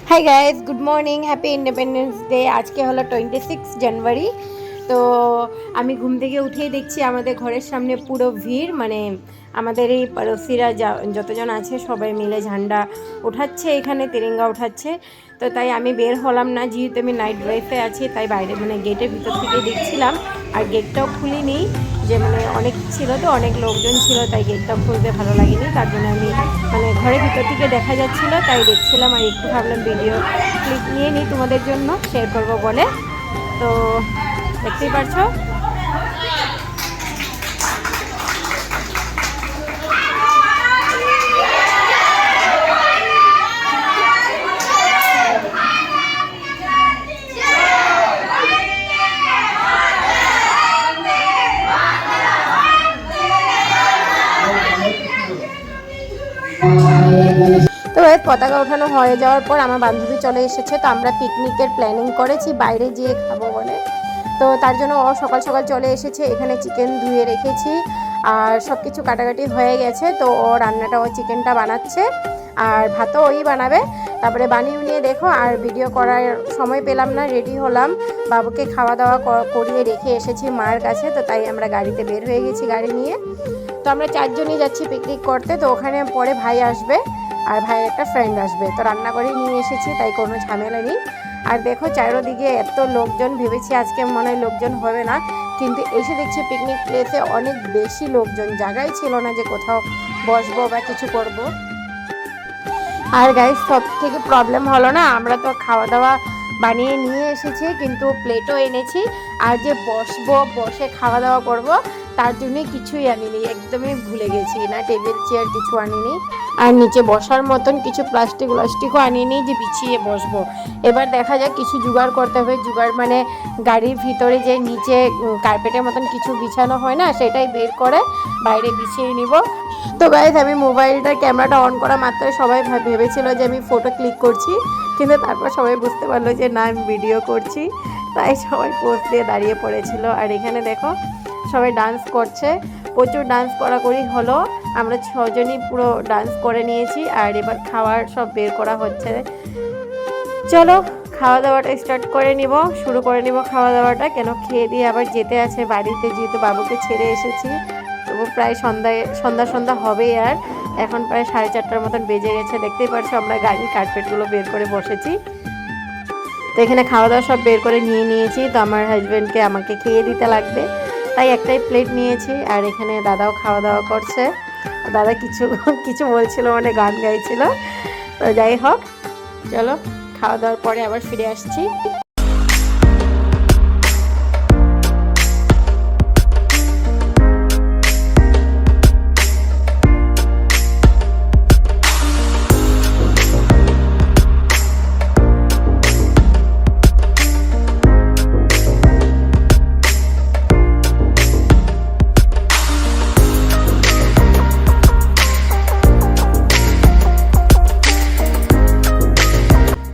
Hi guys, good morning, happy independence day. আজকে হলো 26 জানুয়ারি। তো আমি ঘুম থেকে উঠেই দেখছি আমাদের ঘরের সামনে পুরো ভিড়, মানে আমাদের এই পড়োশিরা যতজন আছে সবাই মিলে ঝান্ডা ওঠাচ্ছে, এখানে তিরঙ্গা ওঠাচ্ছে। তো তাই আমি বের হলাম না, যেহেতু আমি নাইট ড্রাইভে আছি, তাই বাইরে মানে গেটের ভিতর থেকে দেখছিলাম। আর গেটটাও খুলিনি, যে মানে অনেক ছিল, তো অনেক লোকজন ছিল, তাই গেটটা খুলতে ভালো লাগেনি। তার জন্য আমি মানে ঘরের ভিতর থেকে দেখা যাচ্ছিলো তাই দেখছিলাম, আর একটু ভাবলাম ভিডিও ক্লিপ নিয়ে নিই তোমাদের জন্য শেয়ার করবো বলে। তো দেখতেই পারছো। তো পতাকা ওঠানো হয়ে যাওয়ার পর আমার বান্ধবী চলে এসেছে। তো আমরা পিকনিকের প্ল্যানিং করেছি বাইরে গিয়ে খাবো বলে। তো তার জন্য ও সকাল সকাল চলে এসেছে। এখানে চিকেন ধুয়ে রেখেছি আর সব কিছু কাটাকাটি হয়ে গেছে। তো ও রান্নাটা, ও চিকেনটা বানাচ্ছে আর ভাতও ওই বানাবে। তারপরে বানিয়ে নিয়ে দেখো, আর ভিডিও করার সময় পেলাম না, রেডি হলাম, বাবুকে খাওয়া দাওয়া করিয়ে রেখে এসেছি মার কাছে। তো তাই আমরা গাড়িতে বের হয়ে গেছি গাড়ি নিয়ে। তো আমরা চারজনই যাচ্ছি পিকনিক করতে। তো ওখানে পরে ভাই আসবে আর ভাইয়ের একটা ফ্রেন্ড আসবে। তো রান্না করে নিয়ে এসেছি, তাই কোনো ঝামেলা নেই। আর দেখো চারিদিকে এত লোকজন, ভেবেছি আজকে মনে হয় লোকজন হবে না, কিন্তু এসে দেখছি পিকনিক প্লেসে অনেক বেশি লোকজন, জায়গাই ছিল না যে কোথাও বসবো বা কিছু করব। আর গাইস, সব থেকে প্রবলেম হলো না, আমরা তো খাওয়া দাওয়া বানিয়ে নিয়ে এসেছি, কিন্তু প্লেটও এনেছি, আর যে বসবো, বসে খাওয়া দাওয়া করব, তার জন্য কিছুই আনিনি, একদমই ভুলে গেছি। না টেবিল চেয়ার কিছু আনিনি, আর নিচে বসার মতন কিছু প্লাস্টিকও আনিনি যে বিছিয়ে বসবো। এবার দেখা যাক, কিছু জোগাড় করতে হবে। জোগাড় মানে গাড়ির ভিতরে যে নিচে কার্পেটের মতন কিছু বিছানো হয় না, সেটাই বের করে বাইরে বিছিয়ে নিব। তো গাইস, আমি মোবাইলটার ক্যামেরাটা অন করা মাত্র সবাই ভেবেছিল যে আমি ফটো ক্লিক করছি, কিন্তু তারপর সবাই বুঝতে পারলো যে না, আমি ভিডিও করছি। তাই সবাই পোজ দিয়ে দাঁড়িয়ে পড়েছিল। আর এখানে দেখো সবাই ডান্স করছে, প্রচুর ডান্স করাকরি হলো। আমরা 6 জনই পুরো ডান্স করে নিয়েছি। আর এবার খাওয়ার সব বের করা হচ্ছে। চলো খাওয়া দাওয়াটা স্টার্ট করে নিব, শুরু করে নিব খাওয়া দাওয়াটা। কেন খেয়ে দিয়ে আবার যেতে আছে বাড়িতে, যেহেতু বাবুকে ছেড়ে এসেছি। তবু প্রায় সন্ধ্যা হবেই। আর এখন প্রায় 4:30টার মতন বেজে গেছে। দেখতেই পাচ্ছ আমরা গাড়ির কার্পেটগুলো বের করে বসেছি। তো এখানে খাওয়া দাওয়া সব বের করে নিয়ে নিয়েছি। তো আমার হাজব্যান্ডকে আমাকে খেয়ে দিতে লাগবে, তাই একটাই প্লেট নিয়েছি। আর এখানে দাদাও খাওয়া দাওয়া করছে। দাদা কিছু কিছু বলছিল, মানে গান গাইছিল। তো যাই হোক, চলো খাওয়া দাওয়ার পরে আবার ফিরে আসছি।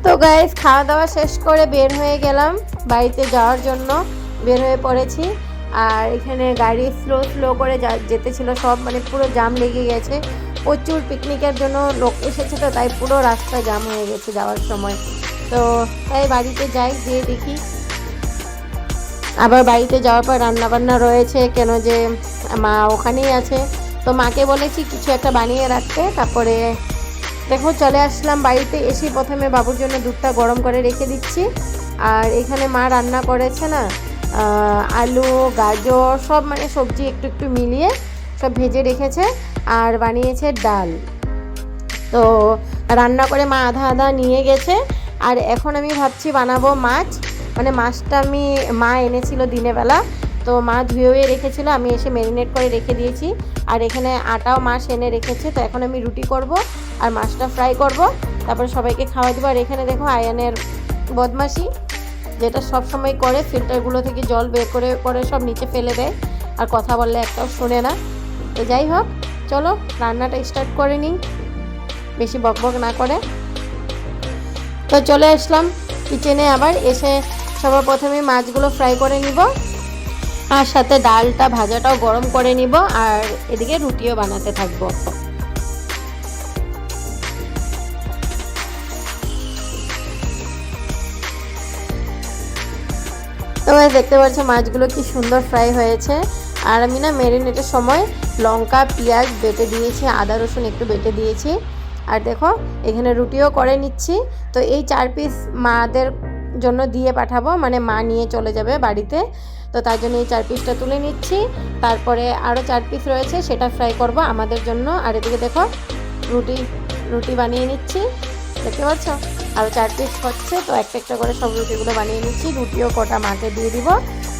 তো গাইস, খাওয়া দাওয়া শেষ করে বের হয়ে গেলাম বাড়িতে যাওয়ার জন্য, বের হয়ে পড়েছি। আর এখানে গাড়ি স্লো করে যেতে ছিল সব, মানে পুরো জাম লেগে গেছে। প্রচুর পিকনিকের জন্য লোক এসেছে, তো তাই পুরো রাস্তা জাম হয়ে গেছে যাওয়ার সময়। তো তাই বাড়িতে যাই, গিয়ে দেখি। আবার বাড়িতে যাওয়ার পর রান্নাবান্না রয়েছে, কেন যে মা ওখানেই আছে। তো মাকে বলেছি কিছু একটা বানিয়ে রাখতে। তারপরে দেখো চলে আসলাম বাড়িতে। এসে প্রথমে বাবুর জন্য দুধটা গরম করে রেখে দিচ্ছি। আর এখানে মা রান্না করেছে না, আলু গাজর সব, মানে সবজি একটু একটু মিলিয়ে সব ভেজে রেখেছে, আর বানিয়েছে ডাল। তো রান্না করে মা আধা আধা নিয়ে গেছে। আর এখন আমি ভাবছি বানাবো মাছ। মানে মাছটা মা এনেছিল দিনের বেলা, তো মা ধুয়ে রেখেছিল, আমি এসে ম্যারিনেট করে রেখে দিয়েছি। আর এখানে আটাও মাছ এনে রেখেছে। তো এখন আমি রুটি করব আর মাছটা ফ্রাই করব, তারপরে সবাইকে খাওয়া দেবো। আর এখানে দেখো আয়ানের বদমাশি, যেটা সব সময় করে, ফিল্টারগুলো থেকে জল বের করে করে সব নিচে ফেলে দেয়, আর কথা বললে একটাও শোনে না। তো যাই হোক, চলো রান্নাটা স্টার্ট করে নিই, বেশি বকবক না করে। তো চলে আসলাম কিচেনে। আবার এসে সবার প্রথমে মাছগুলো ফ্রাই করে নিব, আর সাথে ডালটা ভাজাটাও গরম করে নিব, আর এদিকে রুটিও বানাতে থাকবো। তো দেখতে পাচ্ছ মাছগুলো কি সুন্দর ফ্রাই হয়েছে। আর আমি না ম্যারিনেটের সময় লঙ্কা পেঁয়াজ বেটে দিয়েছি, আদা রসুন একটু বেটে দিয়েছি। আর দেখো এখানে রুটিও করে নিচ্ছি। তো এই 4 পিস মাদের জন্য দিয়ে পাঠাবো, মানে মা নিয়ে চলে যাবে বাড়িতে। তো তার জন্য এই 4 পিসটা তুলে নিচ্ছি। তারপরে আরও 4 পিস রয়েছে, সেটা ফ্রাই করব আমাদের জন্য। আর এদিকে দেখো রুটি বানিয়ে নিচ্ছি, দেখতে পাচ্ছ আরও 4 পিস হচ্ছে। তো একটা একটা করে সব রুটিগুলো বানিয়ে নিচ্ছি। রুটিও কটা মাকে দিয়ে দিব,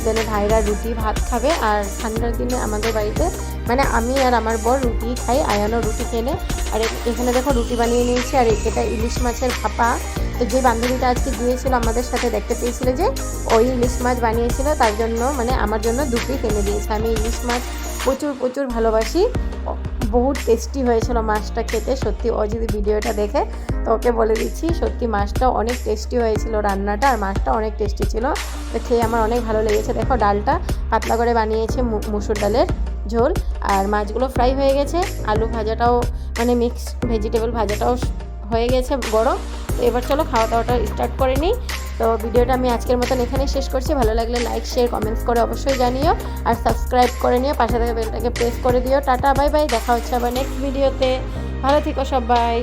যেন ভাইরা রুটি ভাত খাবে। আর ঠান্ডার দিনে আমাদের বাড়িতে মানে আমি আর আমার বর রুটি খাই, আয়ানও রুটি কেনে। আর এখানে দেখো রুটি বানিয়ে নিয়েছি। আর এটা ইলিশ মাছের ভাপা। তো যে বান্ধবীটা আজকে গিয়েছিল আমাদের সাথে, দেখতে পেয়েছিল যে ওই ইলিশ মাছ বানিয়েছিল, তার জন্য মানে আমার জন্য 2 পিস এনে দিয়েছে। আমি ইলিশ মাছ প্রচুর ভালোবাসি, বহুত টেস্টি হয়েছিল মাছটা খেতে। সত্যি ও যদি ভিডিওটা দেখে তো ওকে বলে দিচ্ছি, সত্যি মাছটা অনেক টেস্টি হয়েছিল রান্নাটা, আর মাছটা অনেক টেস্টি ছিল। তো খেয়ে আমার অনেক ভালো লেগেছে। দেখো ডালটা পাতলা করে বানিয়েছে, মুসুর ডালের ঝোল। আর মাছগুলো ফ্রাই হয়ে গেছে, আলু ভাজাটাও মানে মিক্সড ভেজিটেবল ভাজাটাও হয়ে গেছে গরম। তো এবার চলো খাওয়া দাওয়াটা স্টার্ট করে নিই। তো ভিডিওটা আমি আজকের মতন এখানেই শেষ করছি। ভালো লাগলে লাইক শেয়ার কমেন্টস করে অবশ্যই জানিও, আর সাবস্ক্রাইব করে নিও, পাশে থাকা বেলটাকে প্রেস করে দিও। টাটা বাই বাই, দেখা হচ্ছে আবার নেক্সট ভিডিওতে। ভালো থেকো সবাই।